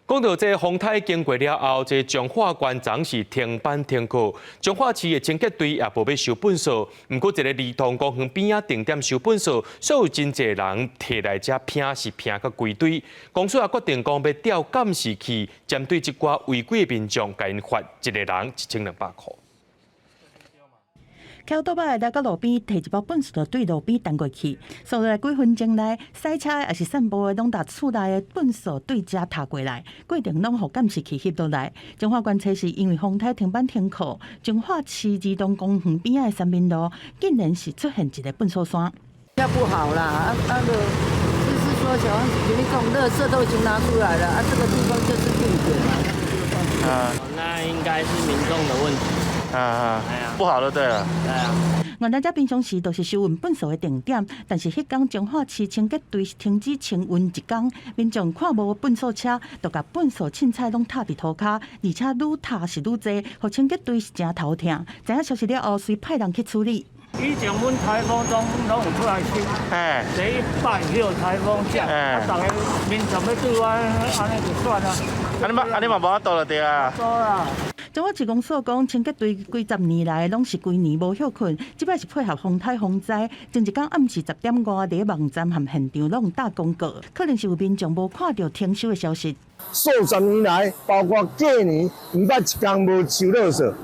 讲到这风台经过了后，这彰化县昨是停班停课，彰化市的清洁队也无要收粪扫。不过，一个儿童公园边啊定点收粪扫，所有真侪人摕来遮拼是拼到规堆。公司也决定讲要调监视器，针对一寡违规的民众，甲因罚一个人1200块。骑倒摆来到路边，摕一包粪扫对路边弹过去，扫落来几分钟内，驶车也是散步的，拢把厝内的粪扫对遮踏过来，过程拢互监视器翕落来。彰化县测是因为风台停班停课，彰化市儿童公园边的三民路竟然是出现一个粪扫山。要不好啦，就是说小王子给你这种垃圾都已经拿出来了，这个地方就是定点嘛。那应该是民众的问题。不好就对了。原来遮平常时都是收运粪扫的定点，但是迄天彰化市清洁队停止清运一天，民众看无粪扫车，就甲粪扫凊彩拢踏伫涂骹，而且愈踏是愈侪，互清洁队是真头疼。知影消息了后，随派人去处理。以前阮台风中拢有出来收，第一摆去有台风假，大家民众要对我安尼就算啦。安尼嘛无法度了对啊。多啦。彰化市公所讲，清洁队几十年来拢是规年无休困，即摆是配合风台风灾，前一天暗时10点外，伫网站和现场拢打广告，可能是有民众无看到停收的消息。数十年来，包括过年，毋捌一天无收垃圾，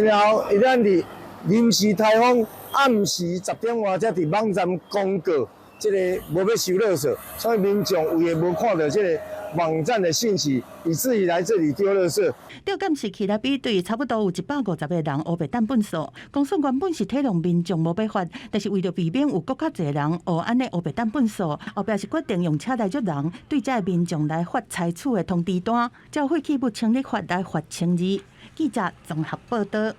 然后一旦伫临时台风暗时10点外，才伫网站公告，即个无要收垃圾，所以民众有诶无看到即个网站的信息，以至于来这里丢垃圾。调监视器来比对，差不多有150个人黑白蛋粪扫。公司原本是体谅民众无被罚，但是为了避免有更较侪人学安尼黑白蛋粪扫，后壁是决定用车来捉人，对这民众来发采取的通知单，照废弃物清理法来罚1000字。记者综合报道。